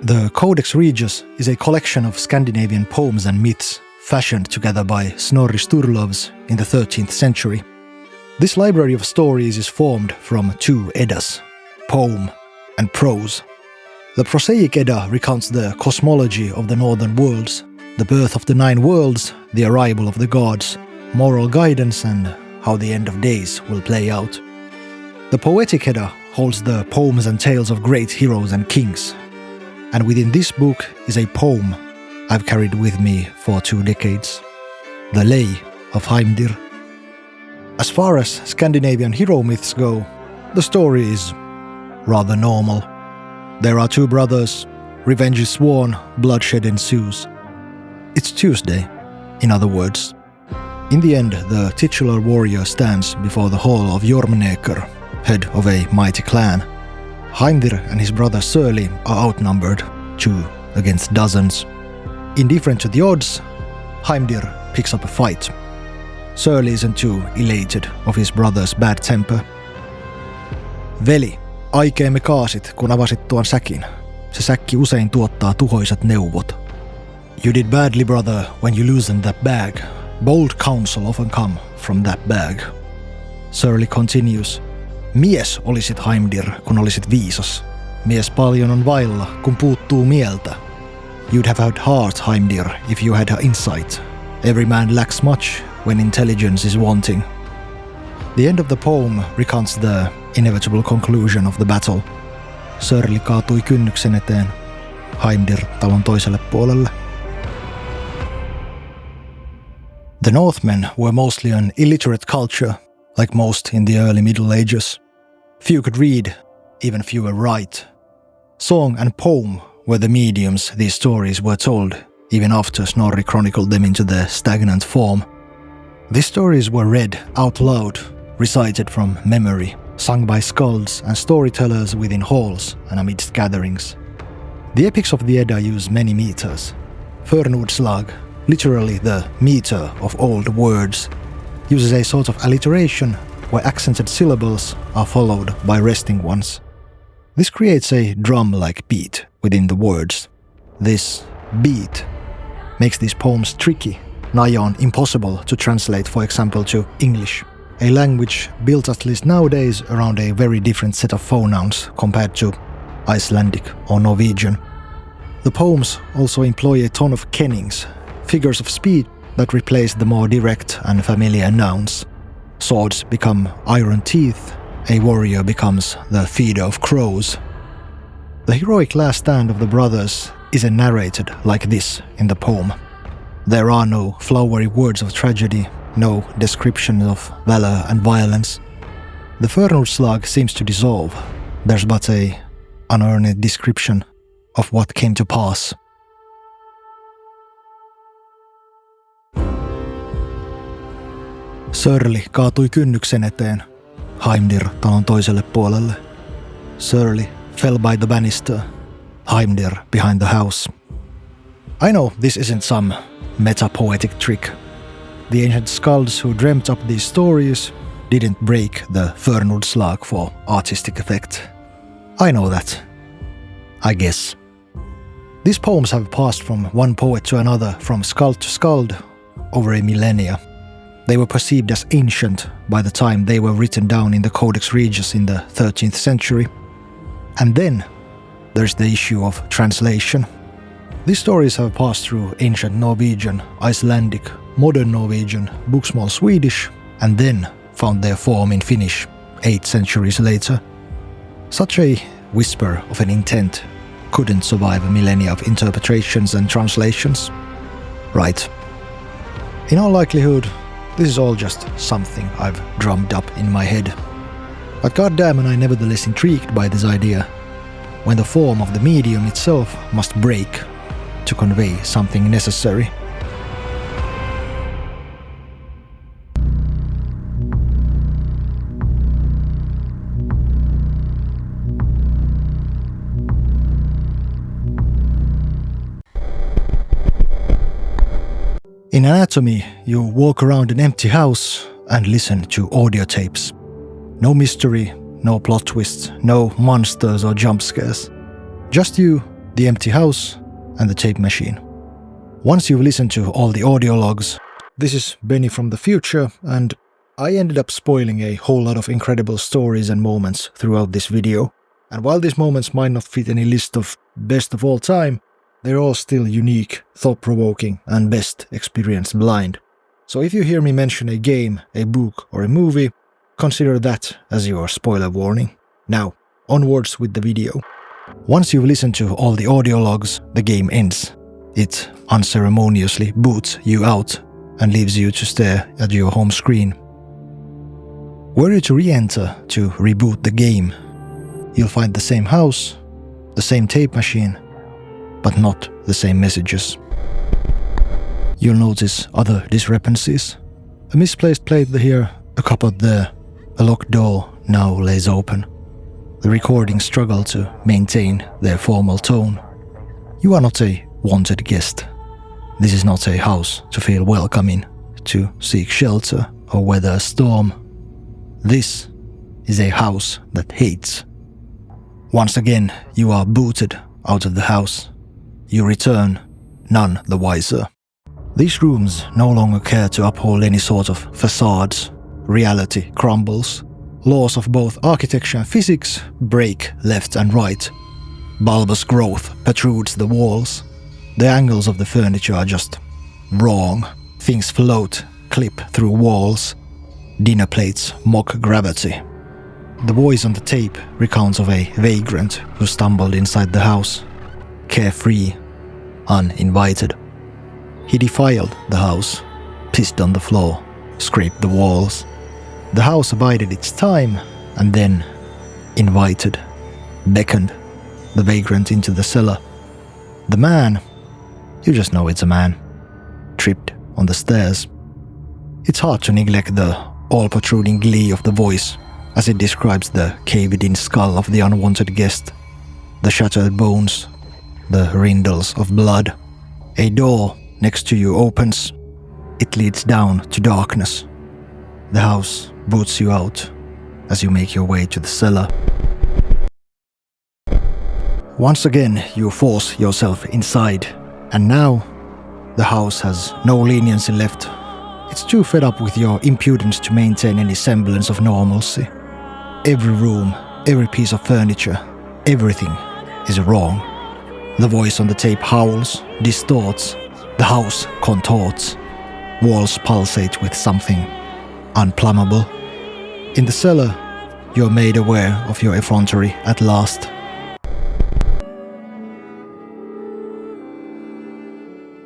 The Codex Regius is a collection of Scandinavian poems and myths fashioned together by Snorri Sturluson in the 13th century. This library of stories is formed from two Eddas, poem and prose. The prosaic Edda recounts the cosmology of the northern worlds, the birth of the 9 worlds, the arrival of the gods, moral guidance, and how the end of days will play out. The poetic Edda holds the poems and tales of great heroes and kings. And within this book is a poem I've carried with me for 2 decades, the Lay of Hamdir. As far as Scandinavian hero myths go, the story is rather normal. There are 2 brothers, revenge is sworn, bloodshed ensues. It's Tuesday, in other words. In the end, the titular warrior stands before the hall of Jormneker, head of a mighty clan. Hamdir and his brother Surly are outnumbered, 2 against dozens. Indifferent to the odds, Hamdir picks up a fight. Surly isn't too elated of his brother's bad temper. Veli, aikeemme kaasit, kun avasit tuon säkin. Se säkki usein tuottaa tuhoisat neuvot. You did badly, brother, when you loosened that bag. Bold counsel often come from that bag. Surly continues. Mies olisit Hamdir, kun olisit viisas. Mies paljon on vailla, kun puuttuu mieltä. You'd have had heart, Hamdir, if you had insight. Every man lacks much when intelligence is wanting. The end of the poem recounts the inevitable conclusion of the battle. Surly kaatui kynnyksen eteen. Hamdir talon toiselle puolelle. The Northmen were mostly an illiterate culture, like most in the early Middle Ages. Few could read, even fewer write. Song and poem were the mediums these stories were told, even after Snorri chronicled them into their stagnant form. These stories were read out loud, recited from memory, sung by skalds and storytellers within halls and amidst gatherings. The epics of the Edda use many meters. Förnordslag, literally the meter of old words, uses a sort of alliteration where accented syllables are followed by resting ones. This creates a drum-like beat within the words. This beat makes these poems tricky, nigh on impossible to translate, for example, to English, a language built at least nowadays around a very different set of pronouns compared to Icelandic or Norwegian. The poems also employ a ton of kennings, figures of speech that replace the more direct and familiar nouns. Swords become iron teeth, a warrior becomes the feeder of crows. The heroic last stand of the brothers isn't narrated like this in the poem. There are no flowery words of tragedy, no description of valor and violence. The Förnordslag seems to dissolve. There's but a unearned description of what came to pass. Surly kaatui kynnyksen eteen. Hamdir talon toiselle puolelle. Surly fell by the banister. Hamdir behind the house. I know this isn't some meta-poetic trick. The ancient skalds who dreamt up these stories didn't break the Förnordslag for artistic effect. I know that. I guess. These poems have passed from one poet to another, from skald to skald, over a millennia. They were perceived as ancient by the time they were written down in the Codex Regius in the 13th century. And then there's the issue of translation. These stories have passed through ancient Norwegian, Icelandic, modern Norwegian, Booksmall Swedish, and then found their form in Finnish 8 centuries later. Such a whisper of an intent couldn't survive a millennia of interpretations and translations. Right. In all likelihood, this is all just something I've drummed up in my head. But goddamn, am I nevertheless intrigued by this idea, when the form of the medium itself must break to convey something necessary. In anatomy, you walk around an empty house and listen to audio tapes. No mystery, no plot twists, no monsters or jump scares. Just you, the empty house, and the tape machine. Once you've listened to all the audio logs, this is Benny from the future, and I ended up spoiling a whole lot of incredible stories and moments throughout this video. And while these moments might not fit any list of best of all time, they're all still unique, thought-provoking, and best experienced blind. So if you hear me mention a game, a book, or a movie, consider that as your spoiler warning. Now, onwards with the video. Once you've listened to all the audio logs, the game ends. It unceremoniously boots you out and leaves you to stare at your home screen. Were you to re-enter to reboot the game, you'll find the same house, the same tape machine, but not the same messages. You'll notice other discrepancies. A misplaced plate here, a cupboard there, a locked door now lays open. The recordings struggle to maintain their formal tone. You are not a wanted guest. This is not a house to feel welcome in, to seek shelter or weather a storm. This is a house that hates. Once again, you are booted out of the house. You return, none the wiser. These rooms no longer care to uphold any sort of facades. Reality crumbles. Laws of both architecture and physics break left and right. Bulbous growth protrudes the walls. The angles of the furniture are just wrong. Things float, clip through walls. Dinner plates mock gravity. The voice on the tape recounts of a vagrant who stumbled inside the house. Carefree, uninvited. He defiled the house, pissed on the floor, scraped the walls. The house abided its time and then invited, beckoned the vagrant into the cellar. The man, you just know it's a man, tripped on the stairs. It's hard to neglect the all-protruding glee of the voice as it describes the caved-in skull of the unwanted guest, the shattered bones, the rindles of blood. A door next to you opens. It leads down to darkness. The house boots you out as you make your way to the cellar. Once again, you force yourself inside, and now the house has no leniency left. It's too fed up with your impudence to maintain any semblance of normalcy. Every room, every piece of furniture, everything is wrong. The voice on the tape howls, distorts, the house contorts. Walls pulsate with something unplumbable. In the cellar, you're made aware of your effrontery at last.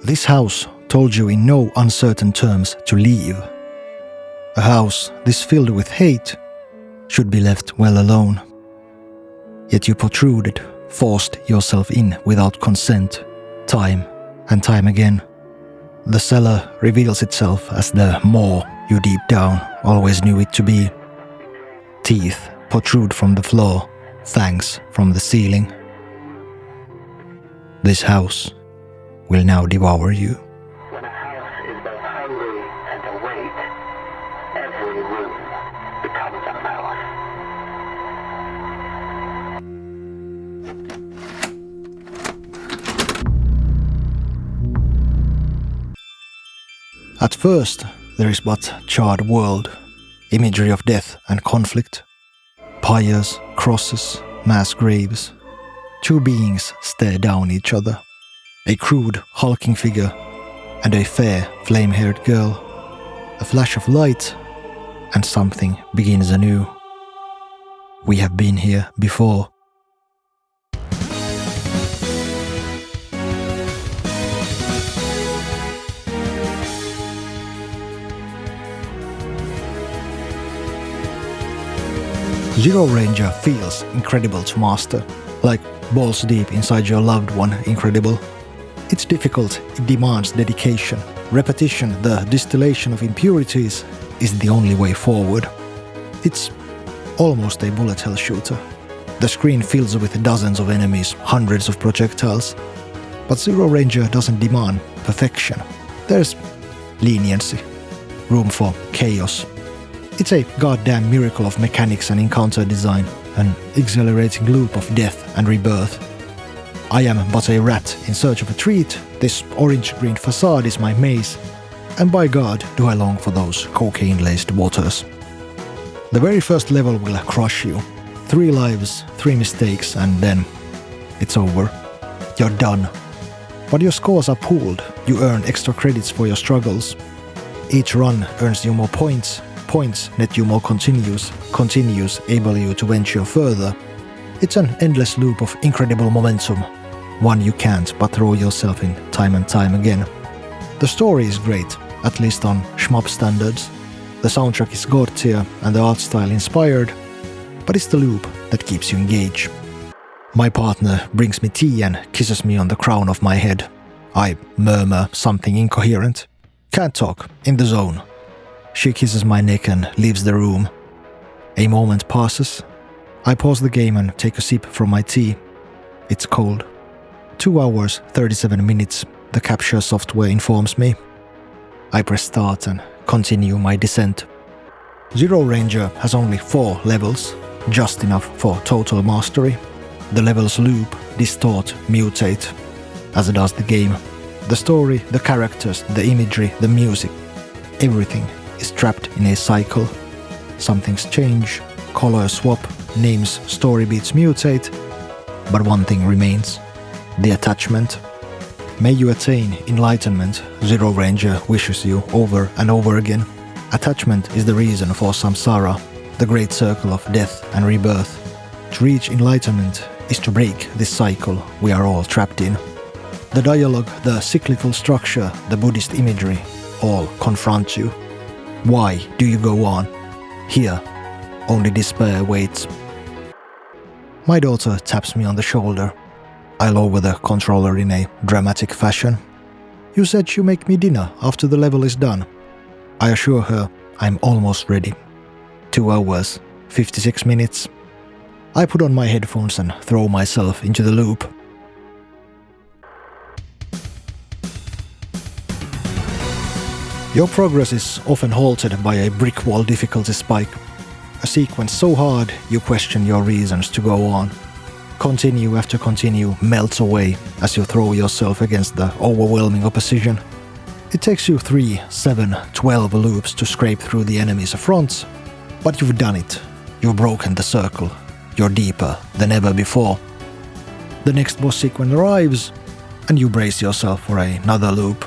This house told you in no uncertain terms to leave. A house this filled with hate should be left well alone. Yet you protruded, forced yourself in without consent, time and time again. The cellar reveals itself as the maw you deep down always knew it to be. Teeth protrude from the floor, fangs from the ceiling. This house will now devour you. When a house is both hungry and awake, every room becomes a mouth. At first, there is but charred world, imagery of death and conflict. Pyres, crosses, mass graves. Two beings stare down each other. A crude, hulking figure and a fair, flame-haired girl. A flash of light, and something begins anew. We have been here before. Zero Ranger feels incredible to master, like balls deep inside your loved one incredible. It's difficult, it demands dedication. Repetition, the distillation of impurities, is the only way forward. It's almost a bullet hell shooter. The screen fills with dozens of enemies, hundreds of projectiles. But Zero Ranger doesn't demand perfection. There's leniency, room for chaos. It's a goddamn miracle of mechanics and encounter design, an exhilarating loop of death and rebirth. I am but a rat in search of a treat, this orange-green facade is my maze, and by God do I long for those cocaine-laced waters. The very first level will crush you. 3 lives, 3 mistakes, and then it's over. You're done. But your scores are pooled, you earn extra credits for your struggles. Each run earns you more points, points net you more continues able you to venture further. It's an endless loop of incredible momentum, one you can't but throw yourself in time and time again. The story is great, at least on shmup standards. The soundtrack is god tier and the art style inspired, but it's the loop that keeps you engaged. My partner brings me tea and kisses me on the crown of my head. I murmur something incoherent. Can't talk, in the zone. She kisses my neck and leaves the room. A moment passes. I pause the game and take a sip from my tea. It's cold. 2 hours, 37 minutes, the capture software informs me. I press start and continue my descent. Zero Ranger has only 4 levels, just enough for total mastery. The levels loop, distort, mutate, as does the game. The story, the characters, the imagery, the music, everything is trapped in a cycle. Some things change, colors swap, names, story beats mutate, but one thing remains, the attachment. May you attain enlightenment, Zero Ranger wishes you over and over again. Attachment is the reason for samsara, the great circle of death and rebirth. To reach enlightenment is to break this cycle we are all trapped in. The dialogue, the cyclical structure, the Buddhist imagery, all confront you. Why do you go on? Here, only despair waits. My daughter taps me on the shoulder. I lower the controller in a dramatic fashion. You said you make me dinner after the level is done. I assure her I'm almost ready. 2 hours, 56 minutes. I put on my headphones and throw myself into the loop. Your progress is often halted by a brick wall difficulty spike. A sequence so hard you question your reasons to go on. Continue after continue melts away as you throw yourself against the overwhelming opposition. It takes you 3, 7, 12 loops to scrape through the enemy's fronts, but you've done it. You've broken the circle. You're deeper than ever before. The next boss sequence arrives, and you brace yourself for another loop.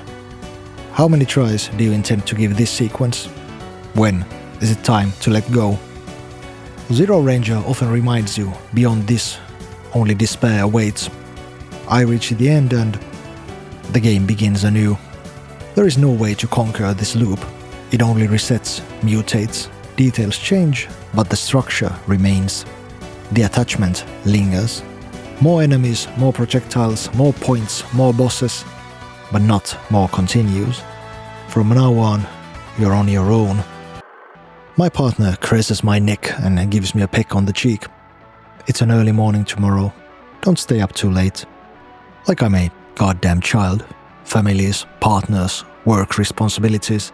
How many tries do you intend to give this sequence? When is it time to let go? Zero Ranger often reminds you, beyond this, only despair awaits. I reach the end and the game begins anew. There is no way to conquer this loop. It only resets, mutates, details change, but the structure remains. The attachment lingers. More enemies, more projectiles, more points, more bosses, but not more continues. From now on, you're on your own. My partner caresses my neck and gives me a peck on the cheek. It's an early morning tomorrow. Don't stay up too late. Like I'm a goddamn child. Families, partners, work responsibilities.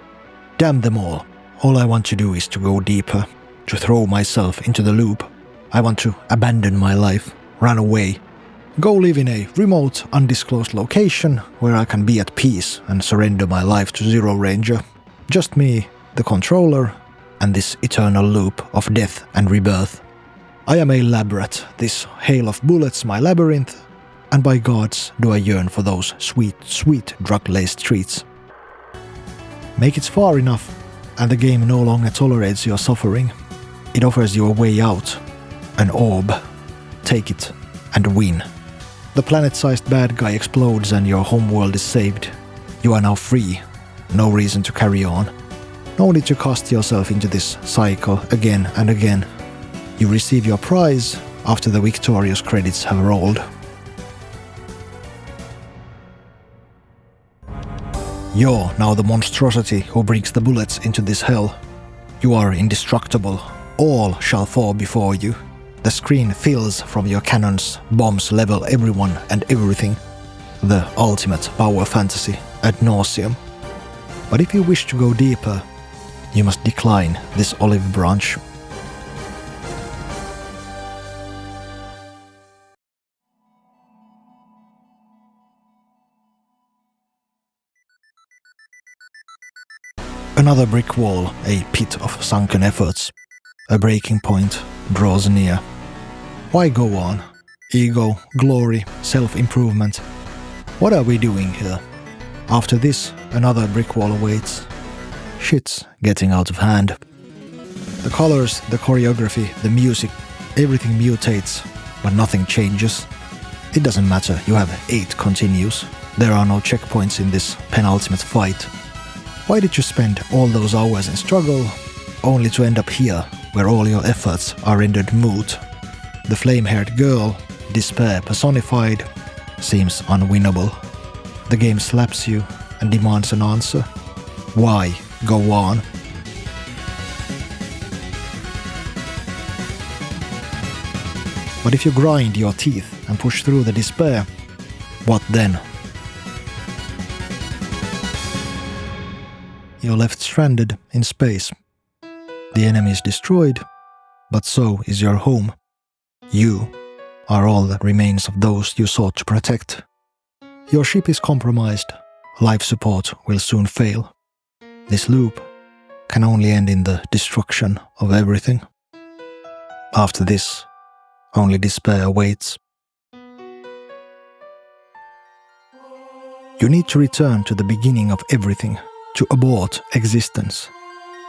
Damn them all. All I want to do is to go deeper, to throw myself into the loop. I want to abandon my life, run away, go live in a remote, undisclosed location where I can be at peace and surrender my life to Zero Ranger. Just me, the controller, and this eternal loop of death and rebirth. I am a lab rat, this hail of bullets my labyrinth, and by gods do I yearn for those sweet, sweet drug-laced treats. Make it far enough, and the game no longer tolerates your suffering. It offers you a way out, an orb. Take it and win. The planet-sized bad guy explodes and your homeworld is saved. You are now free. No reason to carry on. No need to cast yourself into this cycle again and again. You receive your prize after the victorious credits have rolled. You're now the monstrosity who brings the bullets into this hell. You are indestructible. All shall fall before you. The screen fills from your cannons, bombs level everyone and everything. The ultimate power fantasy ad nauseum. But if you wish to go deeper, you must decline this olive branch. Another brick wall, a pit of sunken efforts. A breaking point draws near. Why go on? Ego, glory, self-improvement. What are we doing here? After this, another brick wall awaits. Shit's getting out of hand. The colors, the choreography, the music, everything mutates, but nothing changes. It doesn't matter, you have 8 continues. There are no checkpoints in this penultimate fight. Why did you spend all those hours in struggle, only to end up here, where all your efforts are rendered moot? The flame-haired girl, despair personified, seems unwinnable. The game slaps you and demands an answer. Why go on? But if you grind your teeth and push through the despair, what then? You're left stranded in space. The enemy is destroyed, but so is your home. You are all that remains of those you sought to protect. Your ship is compromised. Life support will soon fail. This loop can only end in the destruction of everything. After this, only despair awaits. You need to return to the beginning of everything, to abort existence.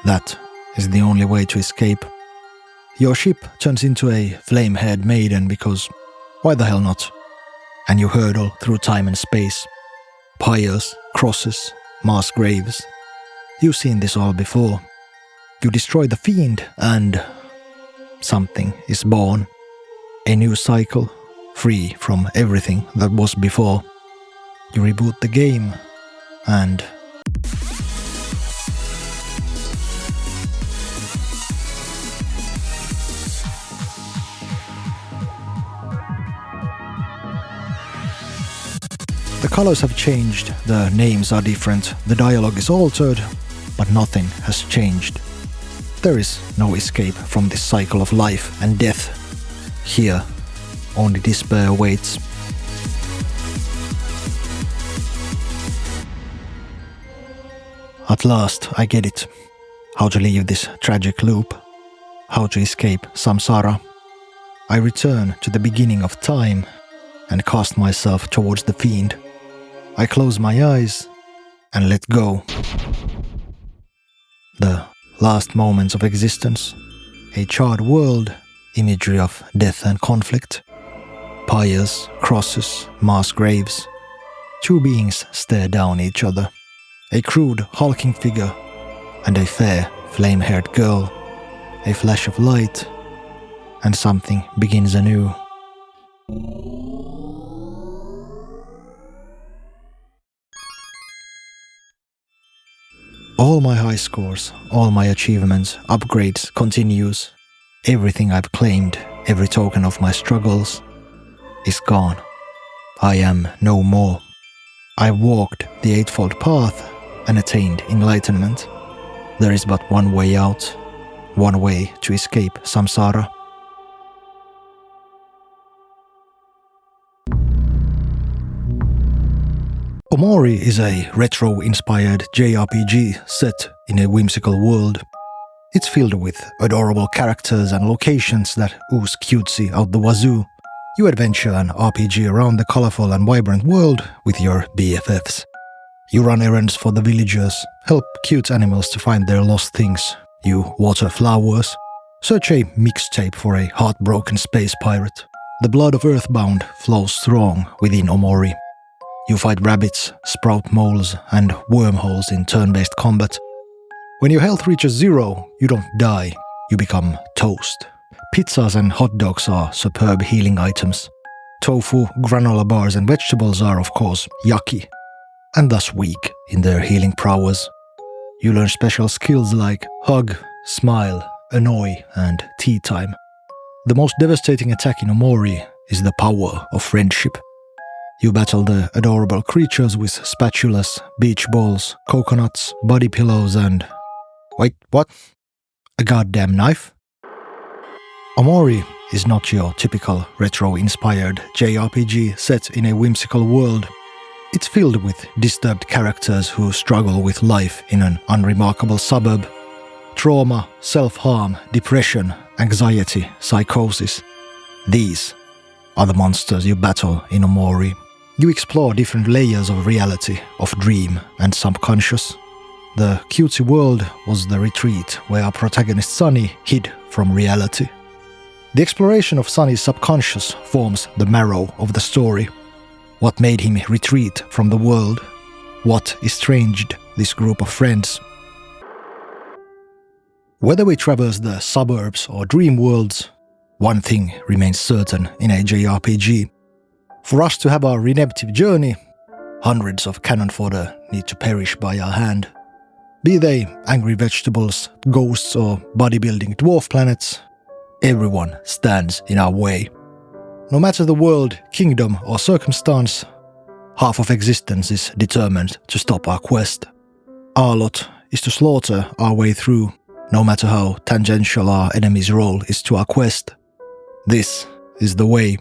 That is the only way to escape. Your ship turns into a flame-haired maiden because why the hell not? And you hurtle through time and space. Pyres, crosses, mass graves. You've seen this all before. You destroy the fiend and something is born. A new cycle, free from everything that was before. You reboot the game and the colors have changed, the names are different, the dialogue is altered, but nothing has changed. There is no escape from this cycle of life and death. Here, only despair awaits. At last, I get it. How to leave this tragic loop. How to escape samsara. I return to the beginning of time and cast myself towards the fiend. I close my eyes and let go. The last moments of existence. A charred world, imagery of death and conflict. Pyres, crosses, mass graves. 2 beings stare down each other. A crude, hulking figure and a fair, flame-haired girl. A flash of light and something begins anew. All my high scores, all my achievements, upgrades, continues. Everything I've claimed, every token of my struggles is gone. I am no more. I walked the Eightfold Path and attained enlightenment. There is but one way out, one way to escape samsara. Omori is a retro-inspired JRPG set in a whimsical world. It's filled with adorable characters and locations that ooze cutesy out the wazoo. You adventure an RPG around the colorful and vibrant world with your BFFs. You run errands for the villagers, help cute animals to find their lost things. You water flowers, search a mixtape for a heartbroken space pirate. The blood of Earthbound flows strong within Omori. You fight rabbits, sprout moles, and wormholes in turn-based combat. When your health reaches 0, you don't die, you become toast. Pizzas and hot dogs are superb healing items. Tofu, granola bars and vegetables are, of course, yucky, and thus weak in their healing prowess. You learn special skills like hug, smile, annoy, and tea time. The most devastating attack in Omori is the power of friendship. You battle the adorable creatures with spatulas, beach balls, coconuts, body pillows, and... Wait, what? A goddamn knife? Omori is not your typical retro-inspired JRPG set in a whimsical world. It's filled with disturbed characters who struggle with life in an unremarkable suburb. Trauma, self-harm, depression, anxiety, psychosis. These are the monsters you battle in Omori. You explore different layers of reality, of dream and subconscious. The cutesy world was the retreat where our protagonist Sunny hid from reality. The exploration of Sunny's subconscious forms the marrow of the story. What made him retreat from the world? What estranged this group of friends? Whether we traverse the suburbs or dream worlds, one thing remains certain in a JRPG. For us to have our redemptive journey, hundreds of cannon fodder need to perish by our hand. Be they angry vegetables, ghosts or bodybuilding dwarf planets, everyone stands in our way. No matter the world, kingdom or circumstance, half of existence is determined to stop our quest. Our lot is to slaughter our way through, no matter how tangential our enemy's role is to our quest. This is the way.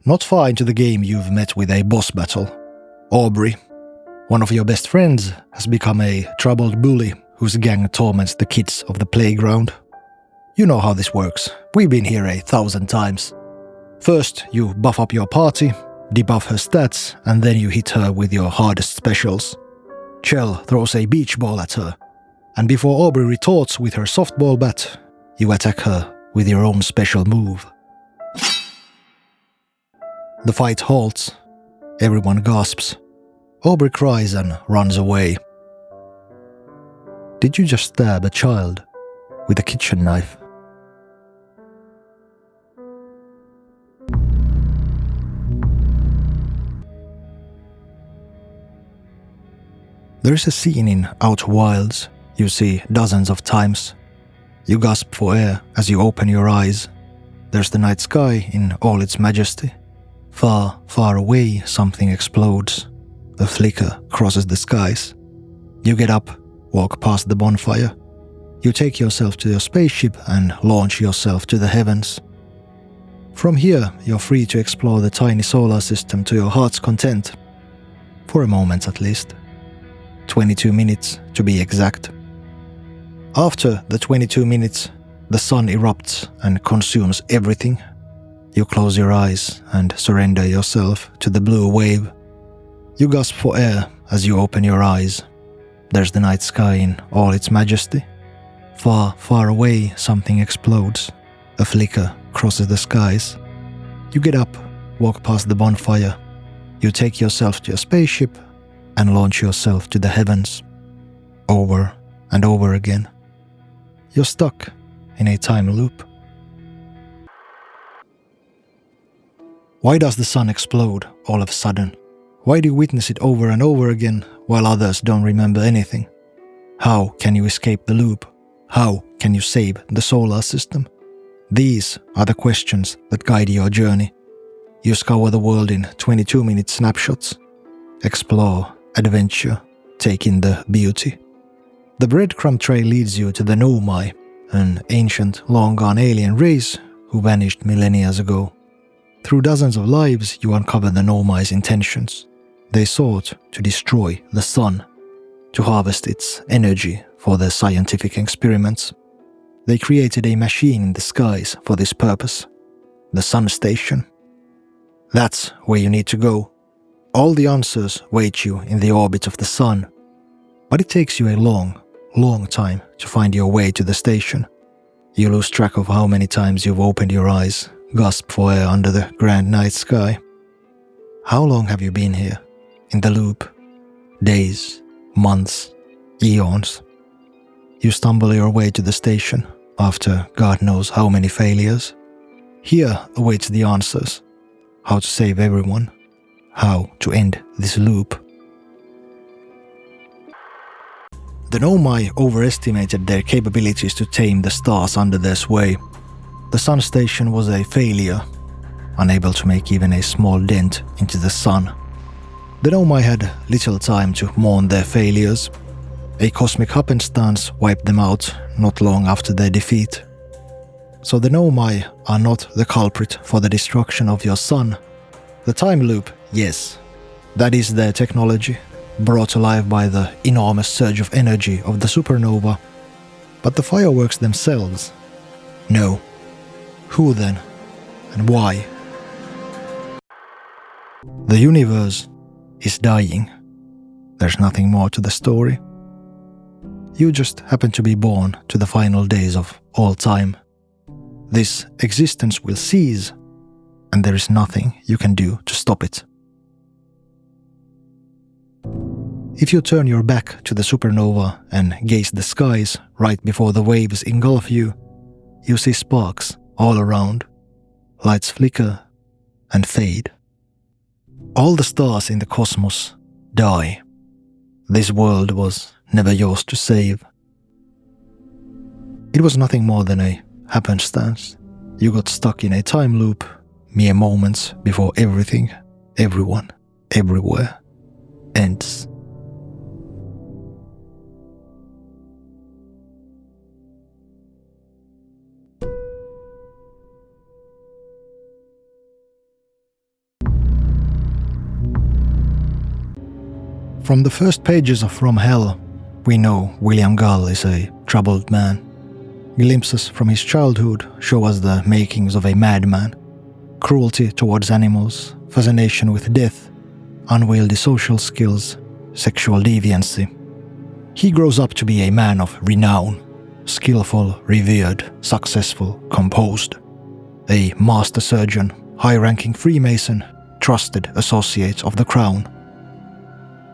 Not far into the game you've met with a boss battle. Aubrey, one of your best friends, has become a troubled bully whose gang torments the kids of the playground. You know how this works. We've been here 1,000 times. First, you buff up your party, debuff her stats, and then you hit her with your hardest specials. Chell throws a beach ball at her, and before Aubrey retorts with her softball bat, you attack her with your own special move. The fight halts. Everyone gasps. Aubrey cries and runs away. Did you just stab a child with a kitchen knife? There is a scene in Outer Wilds you see dozens of times. You gasp for air as you open your eyes. There's the night sky in all its majesty. Far, far away, something explodes. A flicker crosses the skies. You get up, walk past the bonfire. You take yourself to your spaceship and launch yourself to the heavens. From here, you're free to explore the tiny solar system to your heart's content. For a moment at least. 22 minutes to be exact. After the 22 minutes, the sun erupts and consumes everything. You close your eyes and surrender yourself to the blue wave. You gasp for air as you open your eyes. There's the night sky in all its majesty. Far, far away, something explodes. A flicker crosses the skies. You get up, walk past the bonfire. You take yourself to your spaceship and launch yourself to the heavens. Over and over again. You're stuck in a time loop. Why does the sun explode all of a sudden? Why do you witness it over and over again while others don't remember anything? How can you escape the loop? How can you save the solar system? These are the questions that guide your journey. You scour the world in 22-minute snapshots. Explore, adventure, take in the beauty. The breadcrumb trail leads you to the Nomai, an ancient, long-gone alien race who vanished millennia ago. Through dozens of lives, you uncover the Nomai's intentions. They sought to destroy the sun, to harvest its energy for their scientific experiments. They created a machine in the skies for this purpose, the Sun Station. That's where you need to go. All the answers wait you in the orbit of the sun, but it takes you a long, long time to find your way to the station. You lose track of how many times you've opened your eyes, gasped for air under the grand night sky. How long have you been here, in the loop? Days, months, eons. You stumble your way to the station after God knows how many failures. Here awaits the answers. How to save everyone. How to end this loop. The Nomai overestimated their capabilities to tame the stars under their sway. The Sun Station was a failure, unable to make even a small dent into the sun. The Nomai had little time to mourn their failures. A cosmic happenstance wiped them out not long after their defeat. So the Nomai are not the culprit for the destruction of your sun. The time loop, yes, That is their technology, brought alive by the enormous surge of energy of the supernova. But the fireworks themselves? No. Who then? And why? The universe is dying. There's nothing more to the story. You just happen to be born to the final days of all time. This existence will cease, and there is nothing you can do to stop it. If you turn your back to the supernova and gaze the skies right before the waves engulf you, you see sparks all around. Lights flicker and fade. All the stars in the cosmos die. This world was never yours to save. It was nothing more than a happenstance. You got stuck in a time loop, mere moments before everything, everyone, everywhere ends. From the first pages of From Hell, we know William Gull is a troubled man. Glimpses from his childhood show us the makings of a madman. Cruelty towards animals, fascination with death, unwieldy social skills, sexual deviancy. He grows up to be a man of renown, skillful, revered, successful, composed. A master surgeon, high-ranking Freemason, trusted associate of the crown.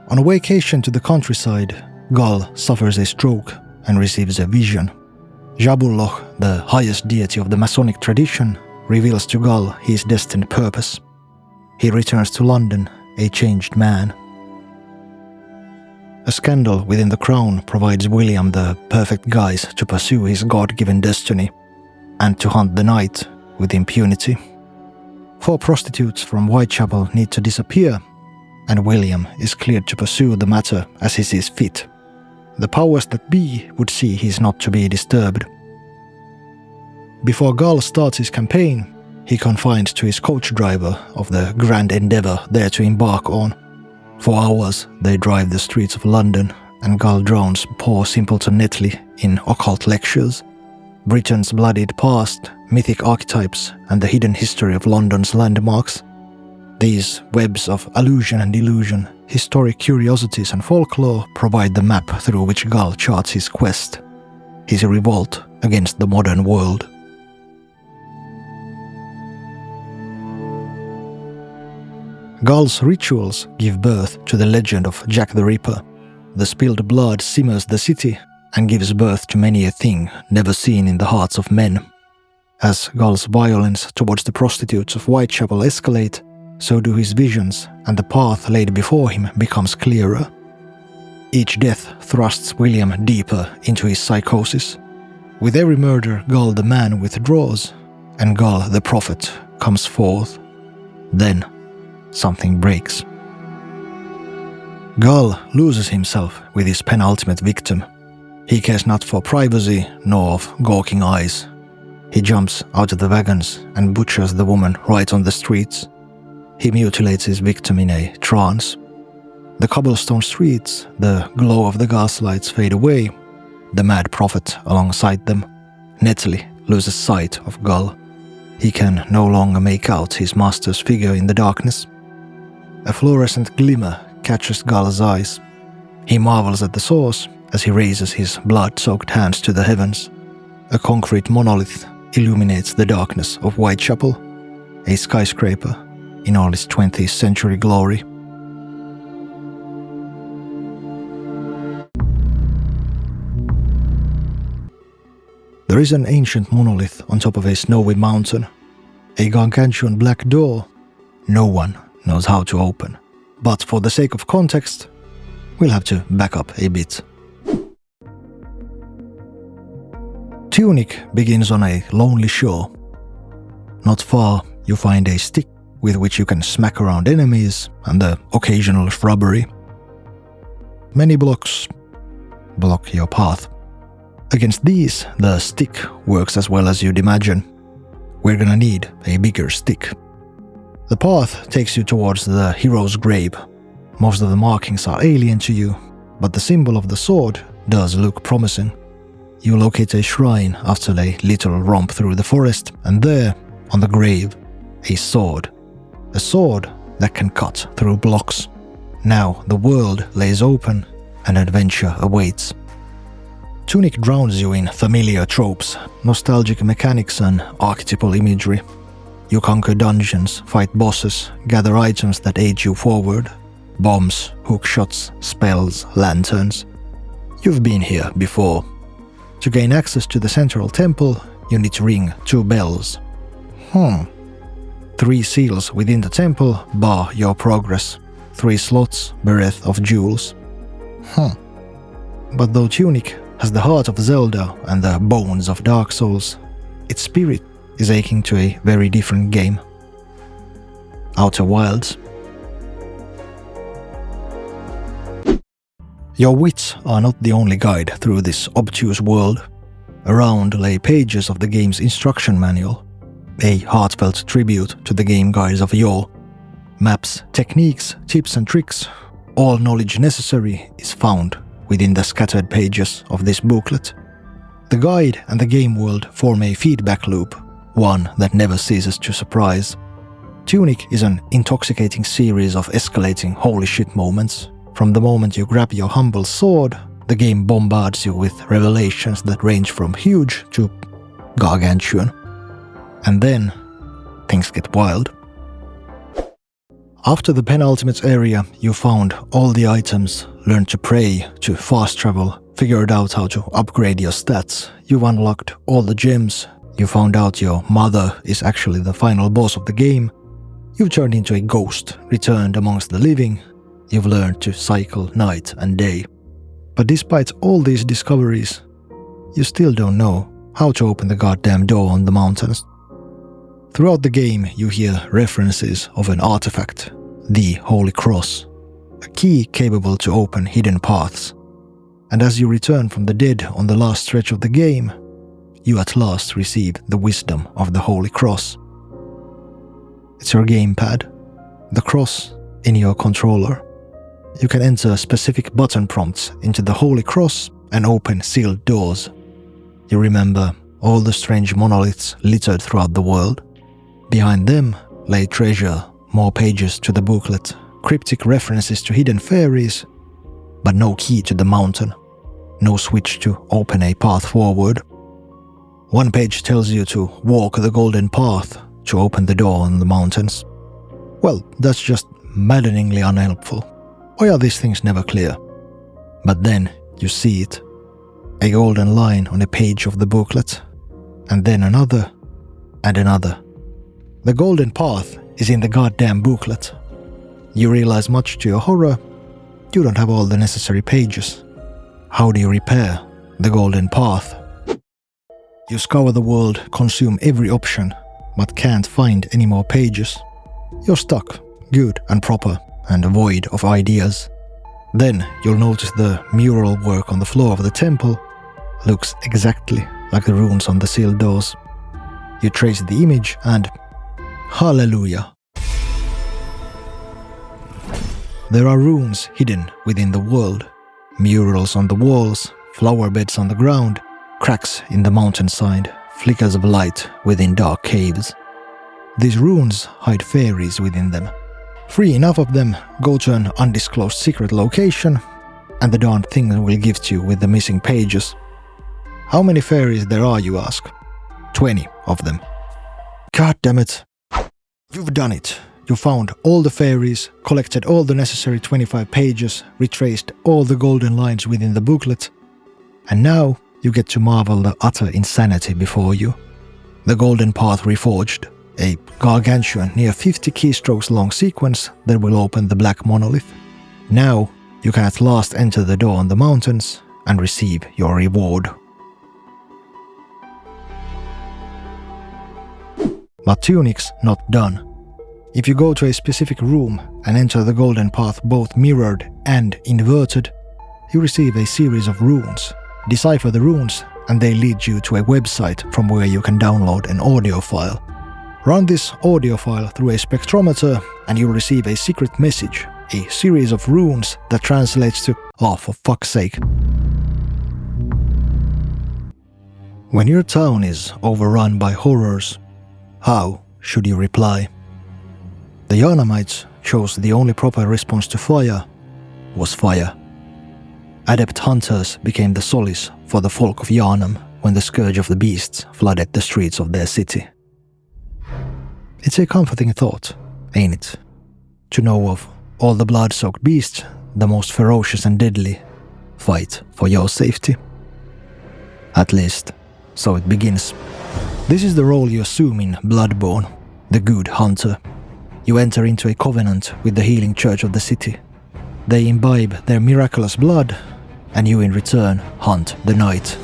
On a vacation to the countryside, Gull suffers a stroke and receives a vision. Jabulloch, the highest deity of the Masonic tradition, reveals to Gull his destined purpose. He returns to London, a changed man. A scandal within the crown provides William the perfect guise to pursue his God-given destiny and to hunt the night with impunity. 4 prostitutes from Whitechapel need to disappear, and William is cleared to pursue the matter as he sees fit. The powers that be would see he is not to be disturbed. Before Gull starts his campaign, he confined to his coach driver of the grand endeavour there to embark on. For hours they drive the streets of London, and Gull drowns poor simpleton Netley in occult lectures. Britain's bloodied past, mythic archetypes, and the hidden history of London's landmarks. These webs of allusion and illusion, historic curiosities and folklore provide the map through which Gull charts his quest, his revolt against the modern world. Gull's rituals give birth to the legend of Jack the Ripper. The spilled blood simmers the city and gives birth to many a thing never seen in the hearts of men. As Gull's violence towards the prostitutes of Whitechapel escalate, so do his visions, and the path laid before him becomes clearer. Each death thrusts William deeper into his psychosis. With every murder, Gull the man withdraws, and Gull the prophet comes forth. Then, something breaks. Gull loses himself with his penultimate victim. He cares not for privacy nor of gawking eyes. He jumps out of the wagons and butchers the woman right on the streets. He mutilates his victim in a trance. The cobblestone streets, the glow of the gaslights fade away, the mad prophet alongside them. Netley loses sight of Gull. He can no longer make out his master's figure in the darkness. A fluorescent glimmer catches Gull's eyes. He marvels at the source as he raises his blood-soaked hands to the heavens. A concrete monolith illuminates the darkness of Whitechapel, a skyscraper in all its 20th century glory. There is an ancient monolith on top of a snowy mountain, a gargantuan black door no one knows how to open. But for the sake of context, we'll have to back up a bit. Tunic begins on a lonely shore. Not far, you find a stick with which you can smack around enemies and the occasional shrubbery. Many blocks block your path. Against these, the stick works as well as you'd imagine. We're gonna need a bigger stick. The path takes you towards the hero's grave, Most of the markings are alien to you, but the symbol of the sword does look promising. You locate a shrine after a little romp through the forest, and there, on the grave, a sword. A sword that can cut through blocks. Now the world lays open and adventure awaits. Tunic drowns you in familiar tropes, nostalgic mechanics and archetypal imagery. You conquer dungeons, fight bosses, gather items that aid you forward. Bombs, hookshots, spells, lanterns. You've been here before. To gain access to the central temple, you need to ring 2 bells. 3 seals within the temple bar your progress. 3 slots bereft of jewels. But though Tunic has the heart of Zelda and the bones of Dark Souls, its spirit is aching to a very different game. Outer Wilds. Your wits are not the only guide through this obtuse world. Around lay pages of the game's instruction manual, a heartfelt tribute to the game guides of yore. Maps, techniques, tips and tricks, all knowledge necessary is found within the scattered pages of this booklet. The guide and the game world form a feedback loop, one that never ceases to surprise. Tunic is an intoxicating series of escalating holy shit moments. From the moment you grab your humble sword, the game bombards you with revelations that range from huge to gargantuan. And then, things get wild. After the penultimate area, you found all the items, learned to pray, to fast travel, figured out how to upgrade your stats, you've unlocked all the gems, you found out your mother is actually the final boss of the game, you've turned into a ghost, returned amongst the living, you've learned to cycle night and day. But despite all these discoveries, you still don't know how to open the goddamn door on the mountains. Throughout the game, you hear references of an artifact, the Holy Cross, a key capable to open hidden paths. And as you return from the dead on the last stretch of the game, you at last receive the wisdom of the Holy Cross. It's your gamepad, the cross in your controller. You can enter specific button prompts into the Holy Cross and open sealed doors. You remember all the strange monoliths littered throughout the world. Behind them lay treasure, more pages to the booklet, cryptic references to hidden fairies, but no key to the mountain, no switch to open a path forward. One page tells you to walk the golden path to open the door on the mountains. Well, that's just maddeningly unhelpful. Why are these things never clear? But then you see it. A golden line on a page of the booklet, and then another, and another. The golden path is in the goddamn booklet. You realize, much to your horror, you don't have all the necessary pages. How do you repair the golden path? You scour the world, consume every option, but can't find any more pages. You're stuck, good and proper, and void of ideas. Then you'll notice the mural work on the floor of the temple looks exactly like the runes on the sealed doors. You trace the image and hallelujah! There are runes hidden within the world, murals on the walls, flower beds on the ground, cracks in the mountainside, flickers of light within dark caves. These runes hide fairies within them. Free enough of them, go to an undisclosed secret location, and the darn thing will gift you with the missing pages. How many fairies there are, you ask? 20 of them. God damn it! You've done it. You found all the fairies, collected all the necessary 25 pages, retraced all the golden lines within the booklet, and now you get to marvel the utter insanity before you. The Golden Path Reforged, a gargantuan, near 50 keystrokes long sequence that will open the Black Monolith. Now you can at last enter the door on the mountains and receive your reward. But Tunic's not done. If you go to a specific room and enter the Golden Path both mirrored and inverted, you receive a series of runes. Decipher the runes and they lead you to a website from where you can download an audio file. Run this audio file through a spectrometer and you'll receive a secret message a series of runes that translates to "oh, for fuck's sake." When your town is overrun by horrors, how should you reply? The Yharnamites chose the only proper response to fire was fire. Adept hunters became the solace for the folk of Yharnam when the scourge of the beasts flooded the streets of their city. It's a comforting thought, ain't it? To know of all the blood-soaked beasts, the most ferocious and deadly, fight for your safety. At least, so it begins. This is the role you assume in Bloodborne, the good hunter. You enter into a covenant with the healing church of the city. They imbibe their miraculous blood, and you in return hunt the night.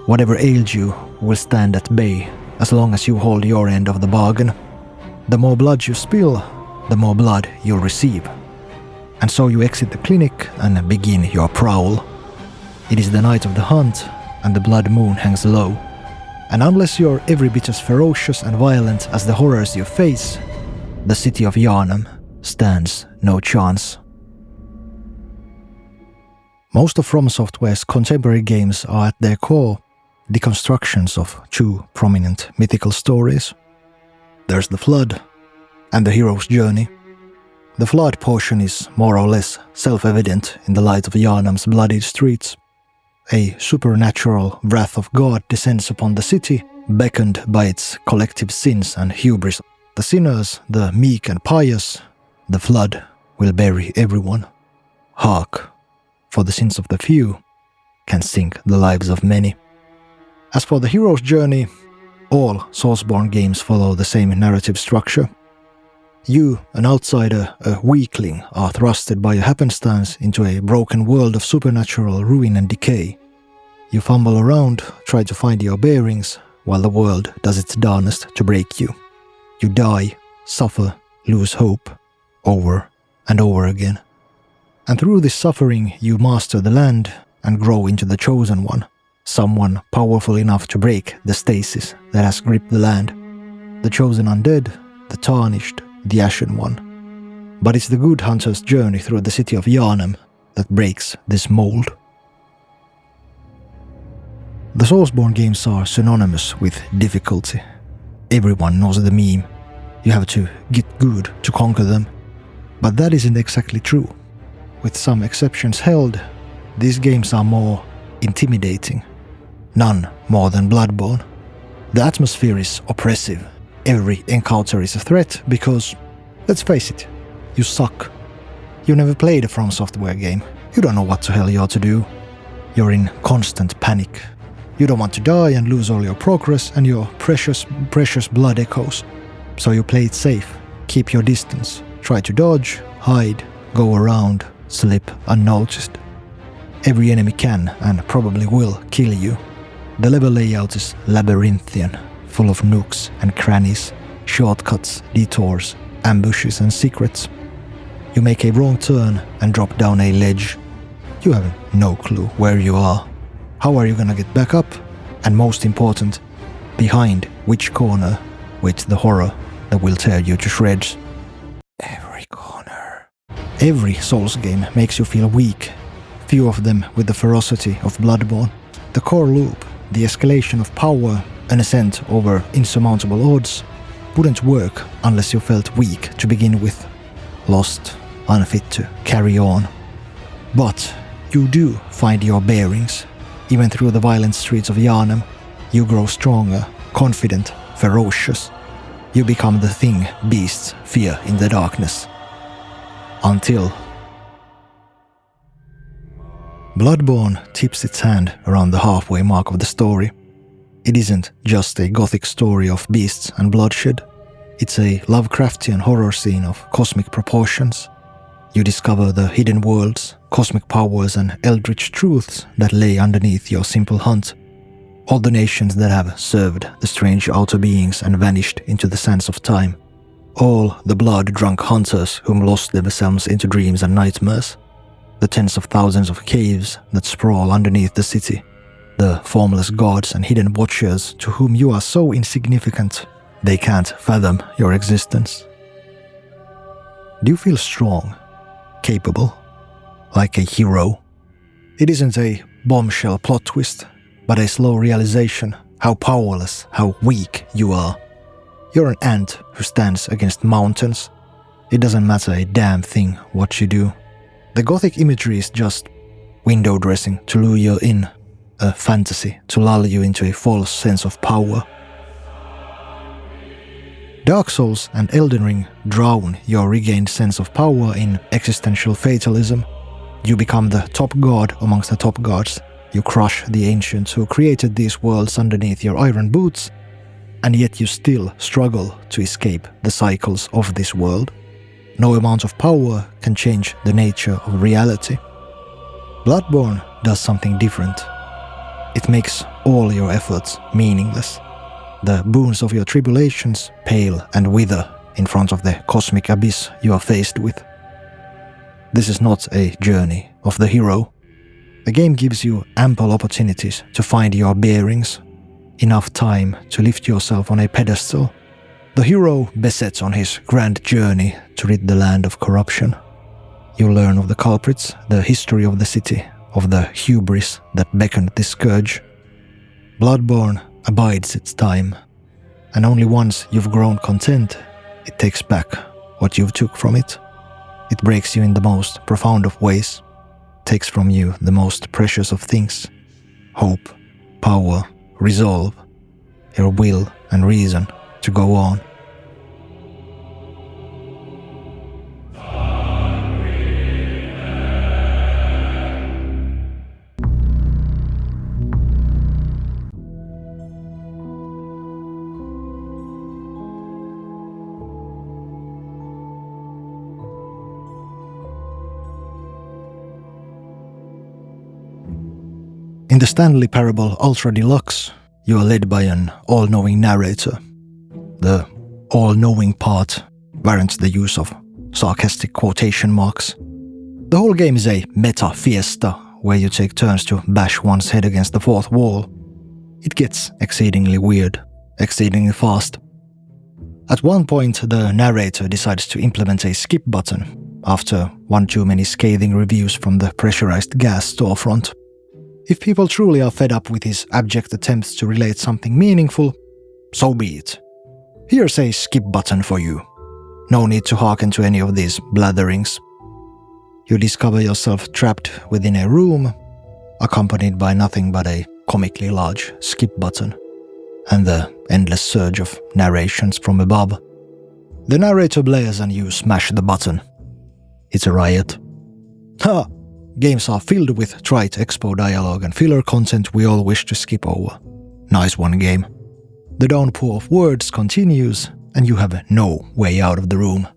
Whatever ails you will stand at bay as long as you hold your end of the bargain. The more blood you spill, the more blood you'll receive. And so you exit the clinic and begin your prowl. It is the night of the hunt, and the blood moon hangs low. And unless you're every bit as ferocious and violent as the horrors you face, the city of Yharnam stands no chance. Most of From Software's contemporary games are at their core deconstructions of two prominent mythical stories. There's the Flood and the hero's journey. The Flood portion is more or less self-evident in the light of Yharnam's bloodied streets. A supernatural wrath of God descends upon the city, beckoned by its collective sins and hubris. The sinners, the meek and pious, the Flood will bury everyone. Hark, for the sins of the few can sink the lives of many. As for the hero's journey, all Soulsborne games follow the same narrative structure. You, an outsider, a weakling, are thrusted by a happenstance into a broken world of supernatural ruin and decay. You fumble around, try to find your bearings, while the world does its darnest to break you. You die, suffer, lose hope, over and over again. And through this suffering you master the land and grow into the Chosen One, someone powerful enough to break the stasis that has gripped the land. The Chosen Undead, the Tarnished, the Ashen One. But it's the good hunter's journey through the city of Yharnam that breaks this mold. The Soulsborne games are synonymous with difficulty. Everyone knows the meme. You have to get good to conquer them. But that isn't exactly true. With some exceptions held, these games are more intimidating. None more than Bloodborne. The atmosphere is oppressive. Every encounter is a threat because, let's face it, you suck. You never played a From Software game. You don't know what the hell you're to do. You're in constant panic. You don't want to die and lose all your progress and your precious blood echoes. So you play it safe, keep your distance, try to dodge, hide, go around, slip unnoticed. Every enemy can and probably will kill you. The level layout is labyrinthian, full of nooks and crannies, shortcuts, detours, ambushes and secrets. You make a wrong turn and drop down a ledge. You have no clue where you are. How are you gonna get back up? And most important, behind which corner waits the horror that will tear you to shreds. Every corner. Every Souls game makes you feel weak, few of them with the ferocity of Bloodborne. The core loop, the escalation of power, an ascent over insurmountable odds, wouldn't work unless you felt weak to begin with, lost, unfit to carry on. But you do find your bearings. Even through the violent streets of Yharnam, you grow stronger, confident, ferocious. You become the thing beasts fear in the darkness. Until Bloodborne tips its hand around the halfway mark of the story. It isn't just a gothic story of beasts and bloodshed. It's a Lovecraftian horror scene of cosmic proportions. You discover the hidden worlds, cosmic powers and eldritch truths that lay underneath your simple hunt. All the nations that have served the strange outer beings and vanished into the sands of time. All the blood-drunk hunters whom lost themselves into dreams and nightmares. The tens of thousands of caves that sprawl underneath the city. The formless gods and hidden watchers to whom you are so insignificant they can't fathom your existence. Do you feel strong, capable, like a hero? It isn't a bombshell plot twist, but a slow realization how powerless, how weak you are. You're an ant who stands against mountains. It doesn't matter a damn thing what you do. The gothic imagery is just window dressing to lure you in, a fantasy to lull you into a false sense of power. Dark Souls and Elden Ring drown your regained sense of power in existential fatalism. You become the top god amongst the top gods. You crush the ancients who created these worlds underneath your iron boots, and yet you still struggle to escape the cycles of this world. No amount of power can change the nature of reality. Bloodborne does something different. It makes all your efforts meaningless. The boons of your tribulations pale and wither in front of the cosmic abyss you are faced with. This is not a journey of the hero. The game gives you ample opportunities to find your bearings, enough time to lift yourself on a pedestal. The hero besets on his grand journey to rid the land of corruption. You learn of the culprits, the history of the city, of the hubris that beckoned this scourge. Bloodborne abides its time, and only once you've grown content, it takes back what you've took from it. It breaks you in the most profound of ways, takes from you the most precious of things: hope, power, resolve, your will and reason to go on. In the Stanley Parable Ultra Deluxe, you are led by an all-knowing narrator. The all-knowing part warrants the use of sarcastic quotation marks. The whole game is a meta fiesta where you take turns to bash one's head against the fourth wall. It gets exceedingly weird, exceedingly fast. At one point, the narrator decides to implement a skip button after one too many scathing reviews from the pressurized gas storefront. If people truly are fed up with his abject attempts to relate something meaningful, so be it. Here's a skip button for you. No need to hearken to any of these blatherings. You discover yourself trapped within a room, accompanied by nothing but a comically large skip button, and the endless surge of narrations from above. The narrator blares and you smash the button. It's a riot. Ha! Games are filled with trite expo dialogue and filler content we all wish to skip over. Nice one, game. The downpour of words continues, and you have no way out of the room.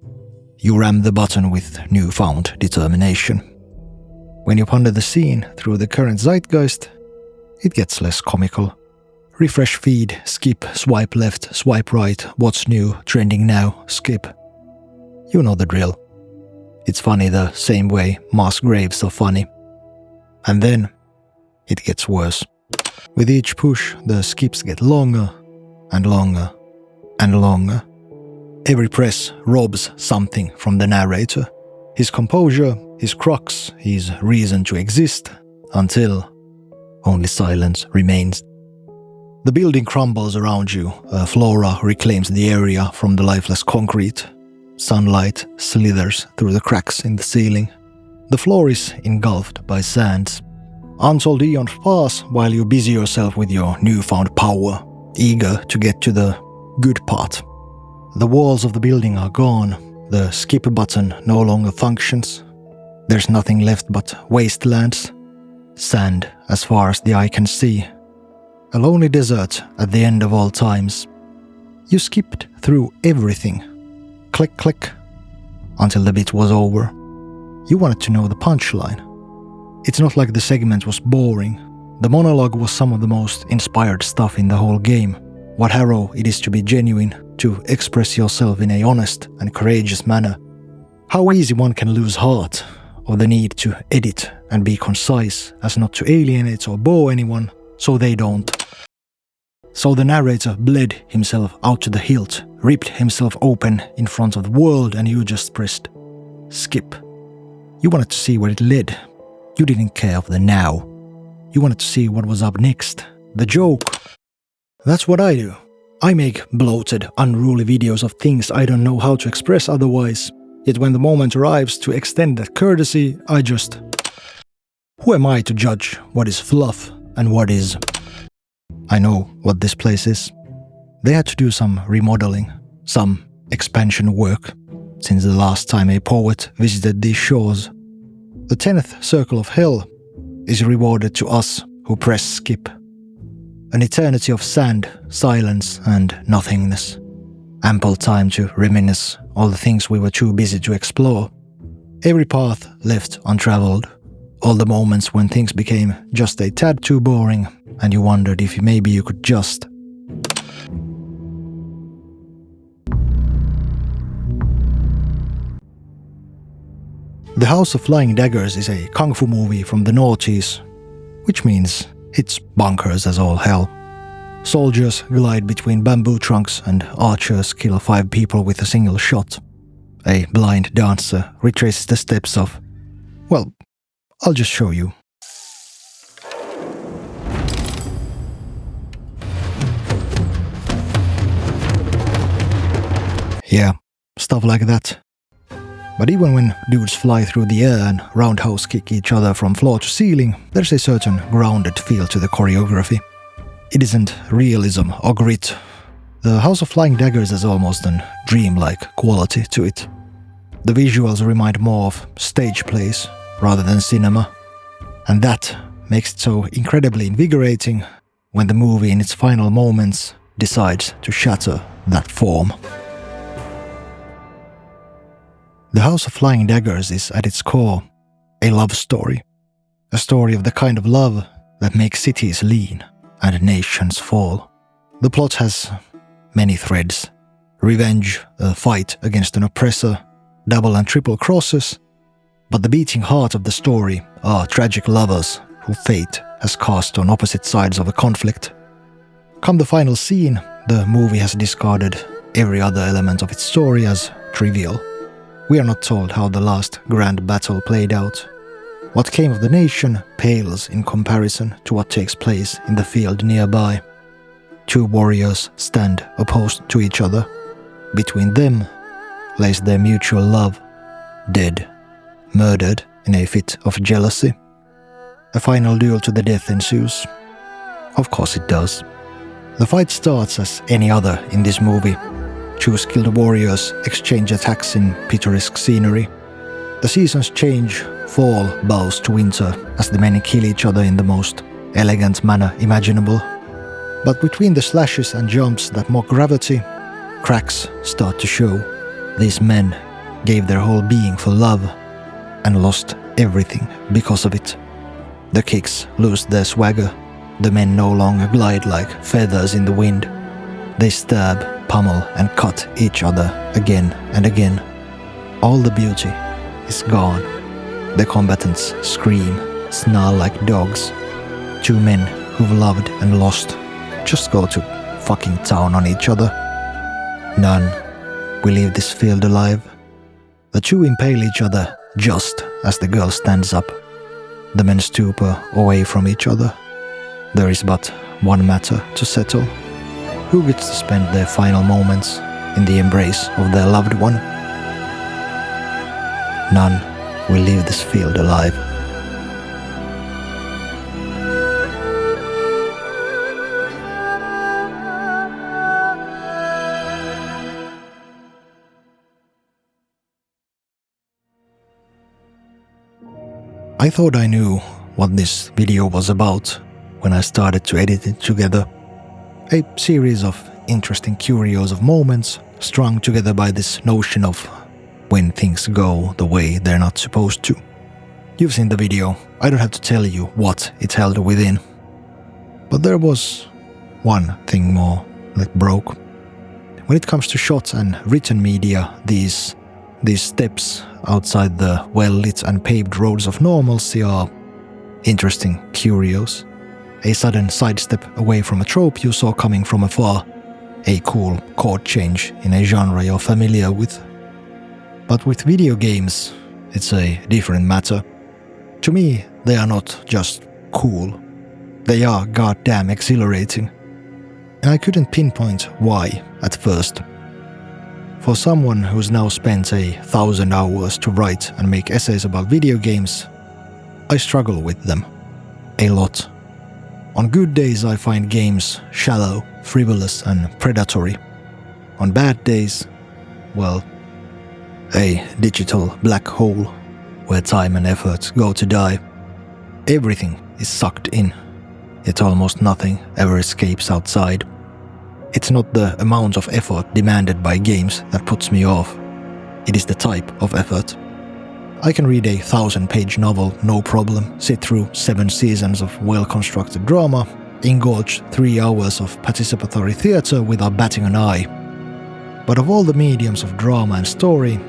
You ram the button with newfound determination. When you ponder the scene through the current zeitgeist, it gets less comical. Refresh feed, skip, swipe left, swipe right, what's new, trending now, skip. You know the drill. It's funny the same way mass graves are funny. And then it gets worse. With each push, the skips get longer and longer and longer. Every press robs something from the narrator. His composure, his crux, his reason to exist, until only silence remains. The building crumbles around you, a flora reclaims the area from the lifeless concrete. Sunlight slithers through the cracks in the ceiling. The floor is engulfed by sands. Untold eons pass while you busy yourself with your newfound power, eager to get to the good part. The walls of the building are gone. The skip button no longer functions. There's nothing left but wastelands. Sand as far as the eye can see. A lonely desert at the end of all times. You skipped through everything. Click, click, until the bit was over. You wanted to know the punchline. It's not like the segment was boring. The monologue was some of the most inspired stuff in the whole game. What harrow it is to be genuine, to express yourself in a honest and courageous manner. How easy one can lose heart, or the need to edit and be concise as not to alienate or bore anyone, so they don't. So the narrator bled himself out to the hilt, ripped himself open in front of the world, and you just pressed skip. You wanted to see where it led. You didn't care of the now. You wanted to see what was up next. The joke. That's what I do. I make bloated, unruly videos of things I don't know how to express otherwise. Yet when the moment arrives to extend that courtesy, I just... Who am I to judge what is fluff and what is... I know what this place is. They had to do some remodeling, some expansion work, since the last time a poet visited these shores. The 10th circle of hell is rewarded to us who press skip. An eternity of sand, silence, and nothingness. Ample time to reminisce all the things we were too busy to explore. Every path left untraveled. All the moments when things became just a tad too boring and you wondered if maybe you could just... The House of Flying Daggers is a kung fu movie from the noughties, which means it's bonkers as all hell. Soldiers glide between bamboo trunks and archers kill 5 people with a single shot. A blind dancer retraces the steps of... Well, I'll just show you. Yeah, stuff like that. But even when dudes fly through the air and roundhouse kick each other from floor to ceiling, there's a certain grounded feel to the choreography. It isn't realism or grit. The House of Flying Daggers has almost an dreamlike quality to it. The visuals remind more of stage plays rather than cinema. And that makes it so incredibly invigorating when the movie in its final moments decides to shatter that form. The House of Flying Daggers is at its core a love story. A story of the kind of love that makes cities lean and nations fall. The plot has many threads. Revenge, a fight against an oppressor, double and triple crosses. But the beating heart of the story are tragic lovers who fate has cast on opposite sides of a conflict. Come the final scene, the movie has discarded every other element of its story as trivial. We are not told how the last grand battle played out. What came of the nation pales in comparison to what takes place in the field nearby. 2 warriors stand opposed to each other. Between them lays their mutual love, dead, murdered in a fit of jealousy. A final duel to the death ensues. Of course it does. The fight starts as any other in this movie. 2 skilled warriors exchange attacks in picturesque scenery. The seasons change, fall bows to winter as the men kill each other in the most elegant manner imaginable. But between the slashes and jumps that mock gravity, cracks start to show. These men gave their whole being for love and lost everything because of it. The kicks lose their swagger. The men no longer glide like feathers in the wind. They stab, pummel and cut each other again and again. All the beauty is gone. The combatants scream, snarl like dogs. 2 men who've loved and lost just go to fucking town on each other. None will leave this field alive. The 2 impale each other just as the girl stands up. The men stupor away from each other. There is but one matter to settle. Who gets to spend their final moments in the embrace of their loved one? None will leave this field alive. I thought I knew what this video was about when I started to edit it together. A series of interesting curios of moments strung together by this notion of when things go the way they're not supposed to. You've seen the video, I don't have to tell you what it held within. But there was one thing more that broke. When it comes to shots and written media, these steps outside the well-lit and paved roads of normalcy are interesting curios. A sudden sidestep away from a trope you saw coming from afar. A cool chord change in a genre you're familiar with. But with video games, it's a different matter. To me, they are not just cool. They are goddamn exhilarating. And I couldn't pinpoint why at first. For someone who's now spent 1,000 hours to write and make essays about video games, I struggle with them. A lot. On good days I find games shallow, frivolous and predatory. On bad days, well, a digital black hole where time and effort go to die. Everything is sucked in, yet almost nothing ever escapes outside. It's not the amount of effort demanded by games that puts me off. It is the type of effort. I can read a 1,000-page novel, no problem, sit through 7 seasons of well-constructed drama, engorge 3 hours of participatory theatre without batting an eye. But of all the mediums of drama and story,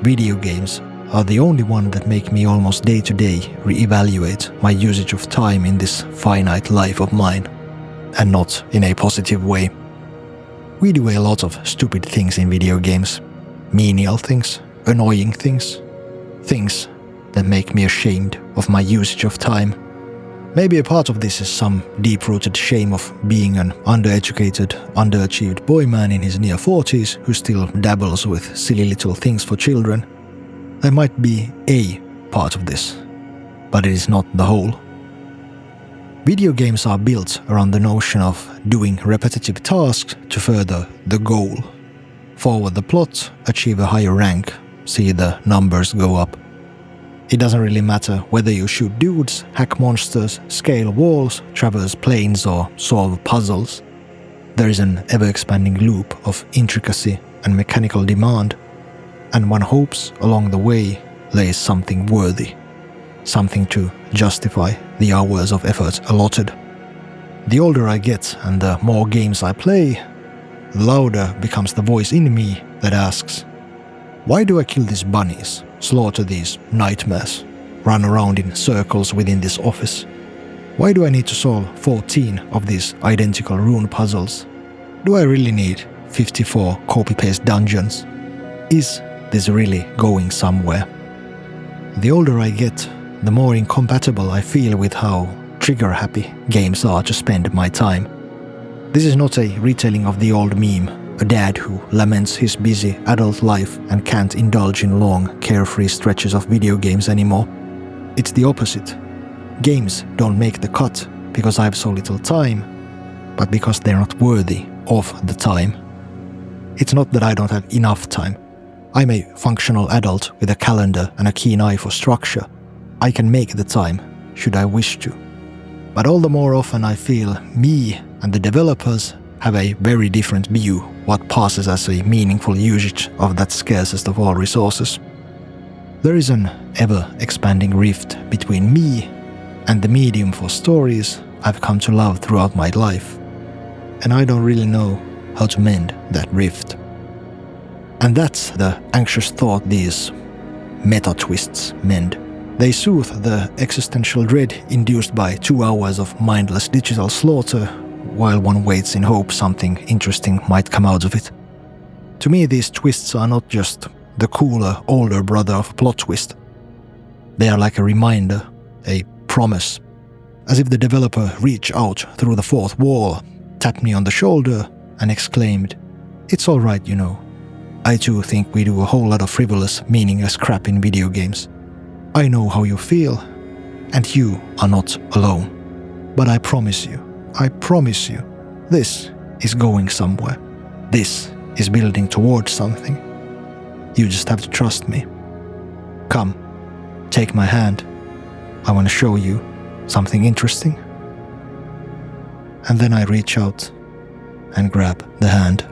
video games are the only one that make me almost day to day reevaluate my usage of time in this finite life of mine, and not in a positive way. We do a lot of stupid things in video games, menial things, annoying things, things that make me ashamed of my usage of time. Maybe a part of this is some deep-rooted shame of being an undereducated, underachieved boy man in his near 40s who still dabbles with silly little things for children. There might be a part of this, but it is not the whole. Video games are built around the notion of doing repetitive tasks to further the goal. Forward the plot, achieve a higher rank, see the numbers go up. It doesn't really matter whether you shoot dudes, hack monsters, scale walls, traverse planes or solve puzzles. There is an ever-expanding loop of intricacy and mechanical demand, and one hopes along the way lays something worthy, something to justify the hours of effort allotted. The older I get and the more games I play, the louder becomes the voice in me that asks, why do I kill these bunnies, slaughter these nightmares, run around in circles within this office? Why do I need to solve 14 of these identical rune puzzles? Do I really need 54 copy-paste dungeons? Is this really going somewhere? The older I get, the more incompatible I feel with how trigger-happy games are to spend my time. This is not a retelling of the old meme, a dad who laments his busy adult life and can't indulge in long, carefree stretches of video games anymore. It's the opposite. Games don't make the cut because I have so little time, but because they're not worthy of the time. It's not that I don't have enough time. I'm a functional adult with a calendar and a keen eye for structure. I can make the time, should I wish to. But all the more often I feel me and the developers have a very different view what passes as a meaningful usage of that scarcest of all resources. There is an ever-expanding rift between me and the medium for stories I've come to love throughout my life, and I don't really know how to mend that rift. And that's the anxious thought these meta-twists mend. They soothe the existential dread induced by 2 hours of mindless digital slaughter while one waits in hope something interesting might come out of it. To me, these twists are not just the cooler, older brother of a plot twist. They are like a reminder, a promise, as if the developer reached out through the fourth wall, tapped me on the shoulder, and exclaimed, "It's all right, you know. I too think we do a whole lot of frivolous, meaningless crap in video games. I know how you feel, and you are not alone. But I promise you, this is going somewhere. This is building towards something. You just have to trust me. Come, take my hand. I want to show you something interesting." And then I reach out and grab the hand.